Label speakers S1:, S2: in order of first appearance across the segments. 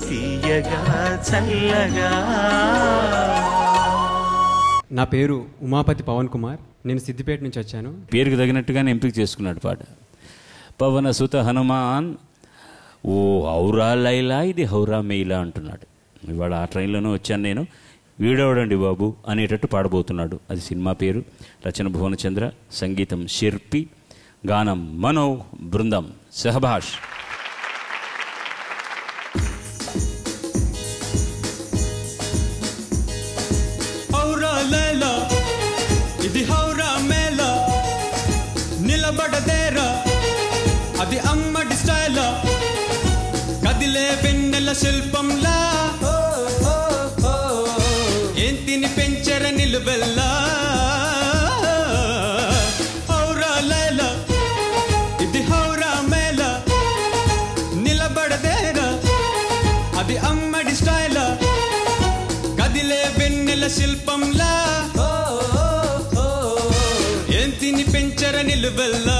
S1: తీయగా చల్లగా.
S2: నా పేరు ఉమాపతి పవన్ కుమార్. నేను సిద్దిపేట నుంచి వచ్చాను.
S3: పేరుకు తగినట్టుగానే ఎంపిక చేసుకున్నాడు పాట. పవన సుత హనుమాన్ ఓ హౌరా లైలా ఇది హౌరా మెయిలా అంటున్నాడు. ఇవాళ ఆ ట్రైన్లోనే వచ్చాను నేను. వీడవడండి బాబు అనేటట్టు పాడబోతున్నాడు. అది సినిమా పేరు. రచన భువనచంద్ర, సంగీతం శిల్పి, గానం మనో, బృందం సహభాష్.
S4: హౌరా లైలా ఇది హౌరా మేళా, నిలబడదేరా అది అమ్మడి స్టైలా, కదిలే వెన్నెల శిల్పంలా, ఏం తిని పెంచర నిలువెల్లా. హౌరా లైలా ఇది హౌరా మేళా, నిలబడదేరా అది అమ్మడి స్టైలా, కదిలే వెన్నెల శిల్పంలా, ఏం తిని పెంచర నిలువెల్లా.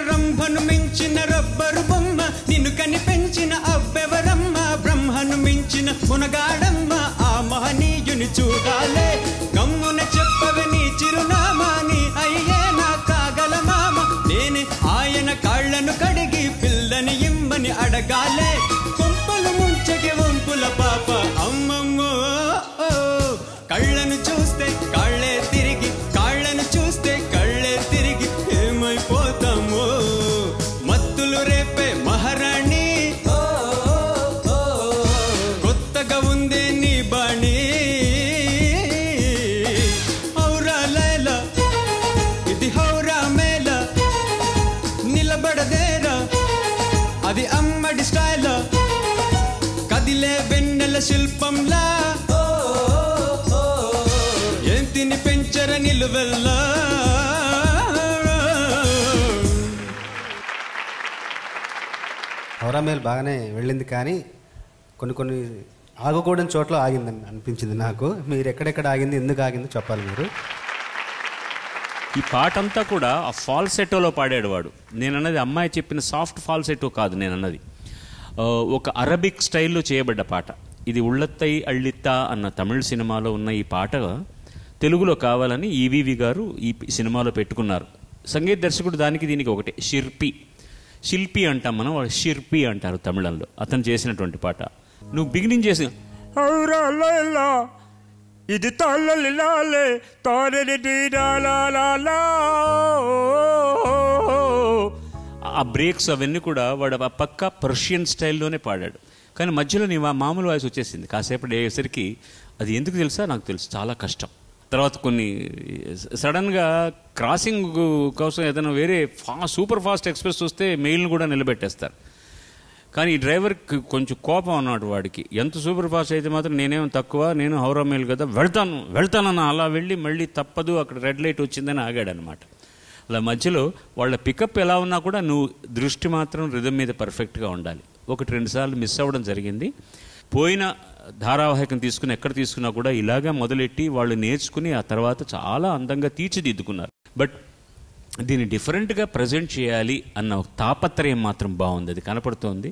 S4: రంభను మించిన రబ్బరు బొమ్మ, నిన్ను కనిపెంచిన అవ్వెవరమ్మ, బ్రహ్మను మించిన మునగాడమ్మ, ఆ మహనీయుని చూడాలే. గమ్మున చెప్పవే నీ చిరునామా, నీ అయ్యే నా కాగల మామ, నేనే ఆయన కాళ్లను కడిగి పిల్లని ఇమ్మని అడగాలే. కొంపలు ముంచకి వంపుల పాప అమ్మమ్మో, కళ్ళను చూస్తే కాళ్లే తిరిగి, కాళ్లను చూస్తే కళ్ళే తిరిగి ఏమైపోతామో. మత్తులు రేపే మహారాణి, కొత్తగా ఉందే నీ బాణి. హౌరా లైలా ఇది హౌరా మేళా, నిలబడదేరా అది అమ్మడి స్టైలా, కదిలే వెన్నెల శిల్పంలా, ఏం తిని పెంచర నిలువెల్లా.
S5: హౌరా మేల్ బాగానే వెళ్ళింది, కానీ కొన్ని ఆగకూడని చోట్ల ఆగిందని అనిపించింది నాకు. మీరు ఎక్కడెక్కడ ఆగింది, ఎందుకు ఆగిందో చెప్పాలి మీరు.
S3: ఈ పాట అంతా కూడా ఆ ఫాల్సెటోలో పాడాడు వాడు. నేనన్నది అమ్మాయి చెప్పిన సాఫ్ట్ ఫాల్సెటో కాదు, నేనన్నది ఒక అరబిక్ స్టైల్లో చేయబడ్డ పాట. ఇది ఉళ్ళత్తై అళ్ళిత్తా అన్న తమిళ సినిమాలో ఉన్న ఈ పాట తెలుగులో కావాలని ఈవీవి గారు ఈ సినిమాలో పెట్టుకున్నారు. సంగీత దర్శకుడు దానికి దీనికి ఒకటే, శిల్పి అంటాం మనం, వాళ్ళు శిల్పి అంటారు తమిళంలో. అతను చేసినటువంటి పాట. నువ్వు బిగినింగ్ చేసి హౌరా లైలా ఇది తాళలిలాలే తాళలిలాలా, ఆ బ్రేక్స్ అవన్నీ కూడా వాడు ఆ పక్క పర్షియన్ స్టైల్లోనే పాడాడు. కానీ మధ్యలో నీ మామూలు వాయిస్ వచ్చేసింది. కాసేపటి అయ్యేసరికి అది ఎందుకు తెలుసా, నాకు తెలుసు, చాలా కష్టం. తర్వాత కొన్ని సడన్గా క్రాసింగ్ కోసం ఏదైనా వేరే సూపర్ ఫాస్ట్ ఎక్స్ప్రెస్ వస్తే మెయిల్ని కూడా నిలబెట్టేస్తారు. కానీ ఈ డ్రైవర్కి కొంచెం కోపం అన్నాడు వాడికి. ఎంత సూపర్ ఫాస్ట్ అయితే మాత్రం నేనేం తక్కువ, నేను హౌరా మెయిల్ కదా, వెళ్తానన్న అలా వెళ్ళి మళ్ళీ తప్పదు, అక్కడ రెడ్ లైట్ వచ్చిందని ఆగాడనమాట. అలా మధ్యలో వాళ్ళ పికప్ ఎలా ఉన్నా కూడా నువ్వు దృష్టి మాత్రం రిథం మీద పర్ఫెక్ట్గా ఉండాలి. 1-2 సార్లు మిస్ అవ్వడం జరిగింది. పోయిన ధారావాహికం తీసుకుని ఎక్కడ తీసుకున్నా కూడా ఇలాగా మొదలెట్టి వాళ్ళు నేర్చుకుని ఆ తర్వాత చాలా అందంగా తీర్చిదిద్దుకున్నారు. బట్ దీన్ని డిఫరెంట్గా ప్రజెంట్ చేయాలి అన్న తాపత్రయం మాత్రం బాగుంది, అది కనపడుతోంది.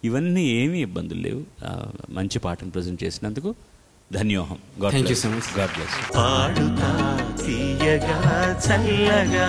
S3: ఇవన్నీ ఏమీ ఇబ్బందులు లేవు. మంచి పాటను ప్రజెంట్ చేసినందుకు ధన్యోహం. God bless.
S1: పాడుతా తీయగా చల్లగా.